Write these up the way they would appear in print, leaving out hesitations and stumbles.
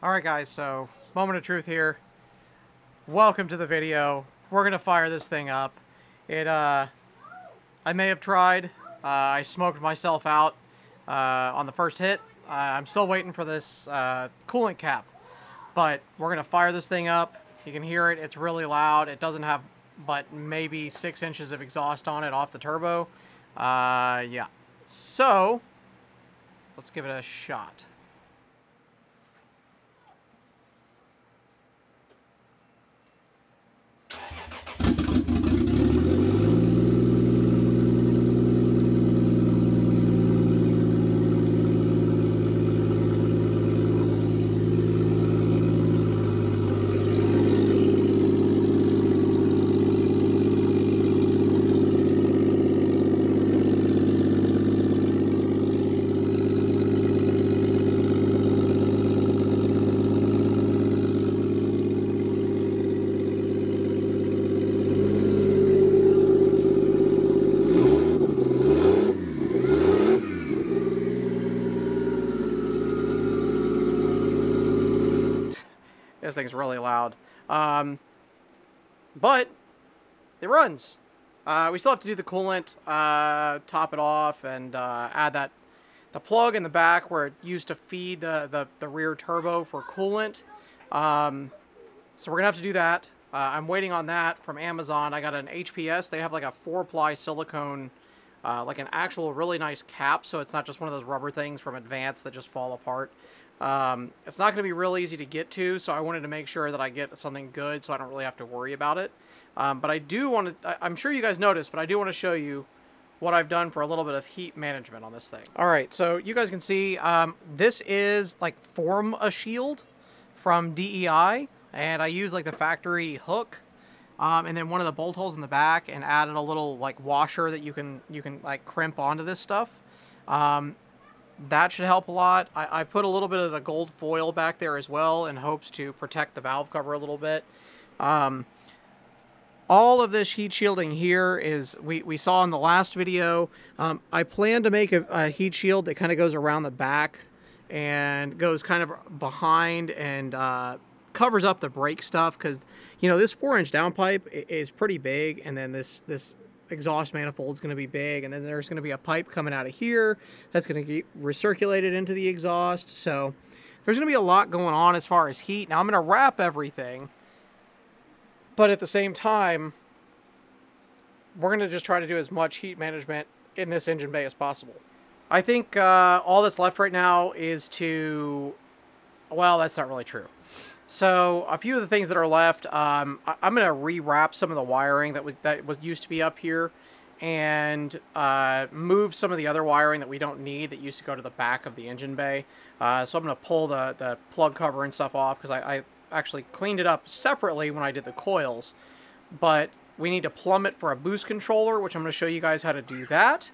Alright guys, so moment of truth here. Welcome to the video. We're gonna fire this thing up. I may have tried. I smoked myself out on the first hit. I'm still waiting for this coolant cap. But we're gonna fire this thing up. You can hear it, it's really loud. It doesn't have but maybe 6 inches of exhaust on it off the turbo. Yeah. So, let's give it a shot. This thing's really loud. But it runs. We still have to do the coolant, top it off, and add the plug in the back where it used to feed the rear turbo for coolant. So we're gonna have to do that. I'm waiting on that from Amazon. I got an HPS. They have like a 4-ply silicone, like an actual really nice cap, so it's not just one of those rubber things from Advance that just fall apart. It's not going to be real easy to get to, so I wanted to make sure that I get something good so I don't really have to worry about it. But I do want to, I'm sure you guys noticed, but I do want to show you what I've done for a little bit of heat management on this thing. Alright, so you guys can see, this is like a shield from DEI, and I use like the factory hook, and then one of the bolt holes in the back, and added a little like washer that you can like crimp onto this stuff. That should help a lot. I put a little bit of the gold foil back there as well in hopes to protect the valve cover a little bit. All of this heat shielding here is, we saw in the last video, I plan to make a heat shield that kind of goes around the back and goes kind of behind and covers up the brake stuff, because, you know, this 4-inch downpipe is pretty big, and then this exhaust manifold is going to be big, and then there's going to be a pipe coming out of here that's going to get recirculated into the exhaust. So there's going to be a lot going on as far as heat. Now I'm going to wrap everything, but at the same time we're going to just try to do as much heat management in this engine bay as possible. I think all that's left right now is to, well, that's not really true. So a few of the things that are left, I'm going to rewrap some of the wiring that was used to be up here, and move some of the other wiring that we don't need that used to go to the back of the engine bay. So I'm going to pull the plug cover and stuff off, because I actually cleaned it up separately when I did the coils. But we need to plumb it for a boost controller, which I'm going to show you guys how to do that.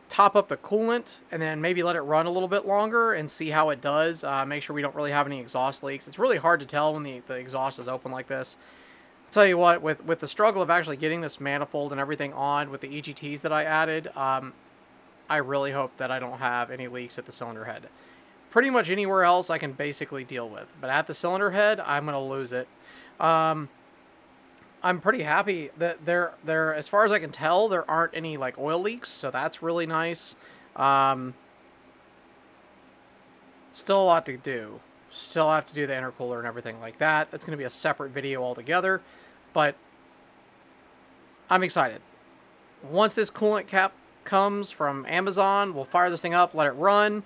Top up the coolant, and then maybe let it run a little bit longer and see how it does. Make sure we don't really have any exhaust leaks. It's really hard to tell when the exhaust is open like this. I'll tell you what, with the struggle of actually getting this manifold and everything on with the EGTs that I added, I really hope that I don't have any leaks at the cylinder head. Pretty much anywhere else I can basically deal with, but at the cylinder head, I'm going to lose it. I'm pretty happy that there, as far as I can tell, there aren't any like oil leaks, so that's really nice. Still a lot to do. Still have to do the intercooler and everything like that. That's going to be a separate video altogether, but I'm excited. Once this coolant cap comes from Amazon, we'll fire this thing up, let it run.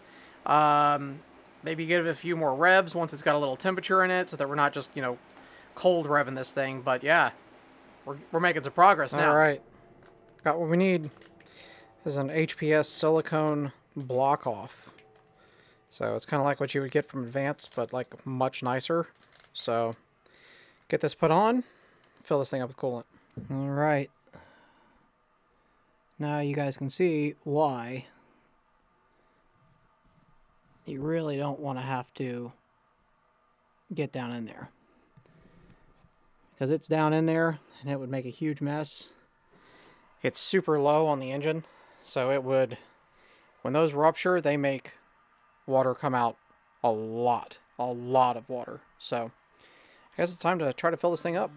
Maybe give it a few more revs once it's got a little temperature in it, so that we're not just, you know, cold revving this thing. But yeah, we're making some progress now. All right, got what we need. This is an HPS silicone block off, so it's kind of like what you would get from Advance, but like much nicer. So get this put on, fill this thing up with coolant. All right, now you guys can see why you really don't want to have to get down in there, because it's down in there and it would make a huge mess. It's super low on the engine, so it would, when those rupture, they make water come out a lot of water. So I guess it's time to try to fill this thing up.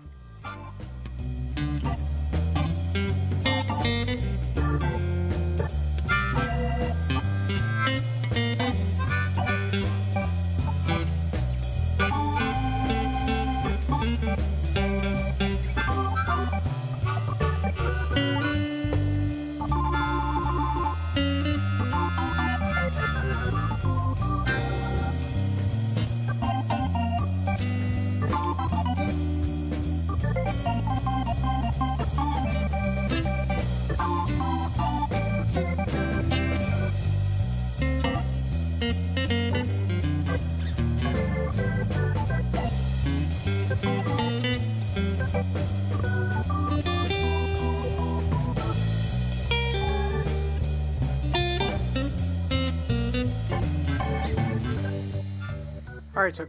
Alright, so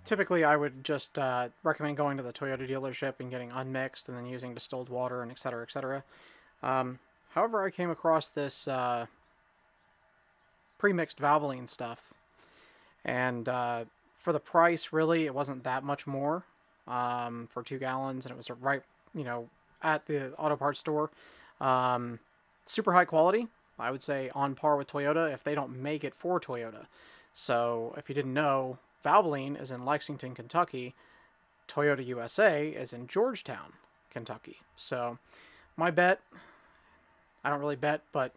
typically I would just recommend going to the Toyota dealership and getting unmixed and then using distilled water and etc. etc. However, I came across this pre-mixed Valvoline stuff, and for the price, really, it wasn't that much more for 2 gallons, and it was right, you know, at the auto parts store. Super high quality, I would say on par with Toyota if they don't make it for Toyota. So if you didn't know, Valvoline is in Lexington, Kentucky. Toyota USA is in Georgetown, Kentucky. So my bet, I don't really bet, but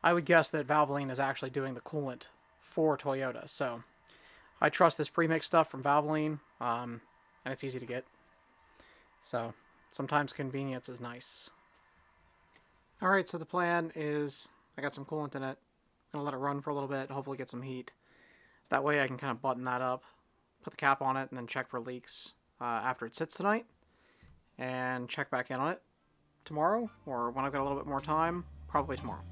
I would guess that Valvoline is actually doing the coolant for Toyota. So I trust this pre-mixed stuff from Valvoline, and it's easy to get. So sometimes convenience is nice. Alright, so the plan is I got some coolant in it. I'm going to let it run for a little bit, hopefully get some heat. That way I can kind of button that up, put the cap on it, and then check for leaks after it sits tonight. And check back in on it tomorrow, or when I've got a little bit more time, probably tomorrow.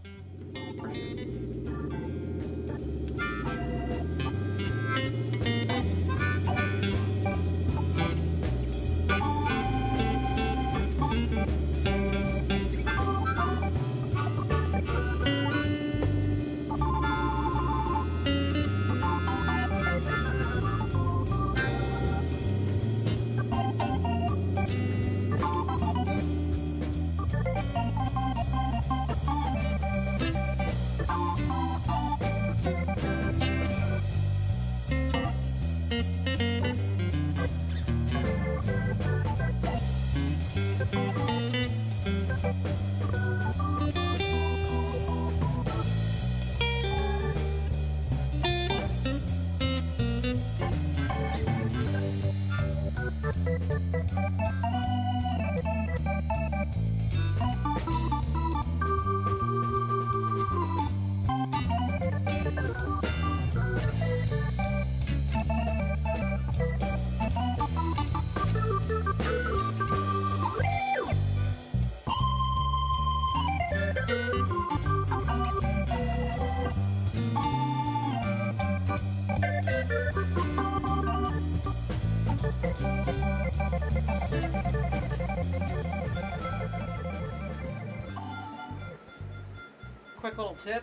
Quick little tip,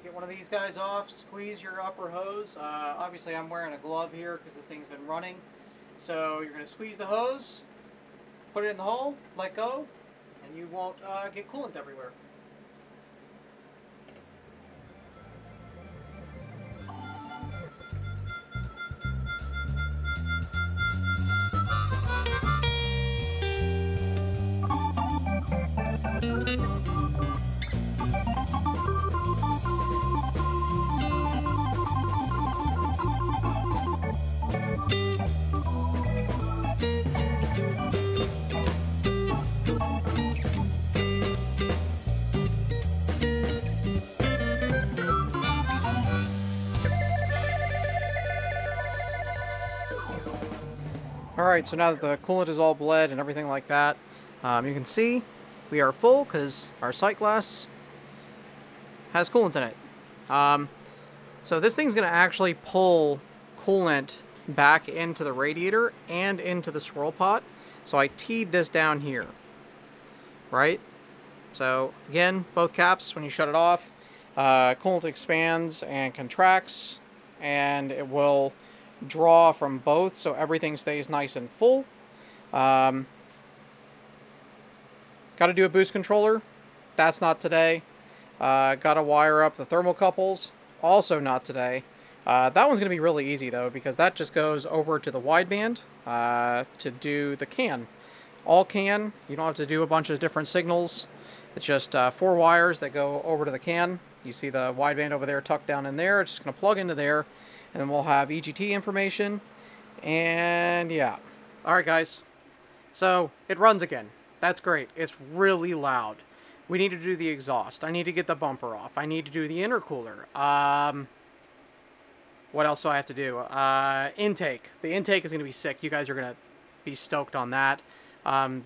get one of these guys off, squeeze your upper hose. Obviously I'm wearing a glove here because this thing's been running. So you're going to squeeze the hose, put it in the hole, let go, and you won't get coolant everywhere. Alright, so now that the coolant is all bled and everything like that, you can see we are full because our sight glass has coolant in it. So this thing's going to actually pull coolant back into the radiator and into the swirl pot. So I teed this down here, right? So again, both caps, when you shut it off, coolant expands and contracts and it will draw from both so everything stays nice and full. Got to do a boost controller. That's not today. Got to wire up the thermocouples. Also not today. That one's going to be really easy, though, because that just goes over to the wideband to do the CAN. All CAN. You don't have to do a bunch of different signals. It's just 4 wires that go over to the CAN. You see the wideband over there tucked down in there. It's just going to plug into there, and then we'll have EGT information. And yeah. Alright, guys. So, it runs again. That's great. It's really loud. We need to do the exhaust. I need to get the bumper off. I need to do the intercooler. What else do I have to do? Intake. The intake is going to be sick. You guys are going to be stoked on that.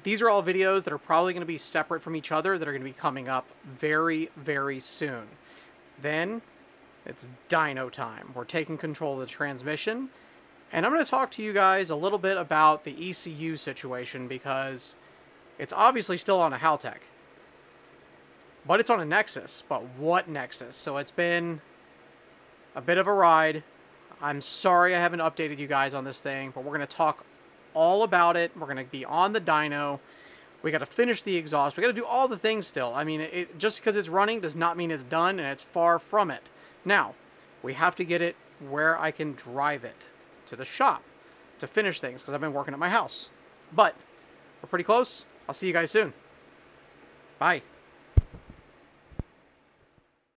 These are all videos that are probably going to be separate from each other that are going to be coming up very, very soon. Then, it's dyno time. We're taking control of the transmission. And I'm going to talk to you guys a little bit about the ECU situation because it's obviously still on a Haltech. But it's on a Nexus. But what Nexus? So it's been a bit of a ride. I'm sorry I haven't updated you guys on this thing, but we're going to talk all about it. We're going to be on the dyno. We got to finish the exhaust. We got to do all the things still. I mean, just because it's running does not mean it's done, and it's far from it. Now, we have to get it where I can drive it to the shop to finish things because I've been working at my house. But we're pretty close. I'll see you guys soon. Bye.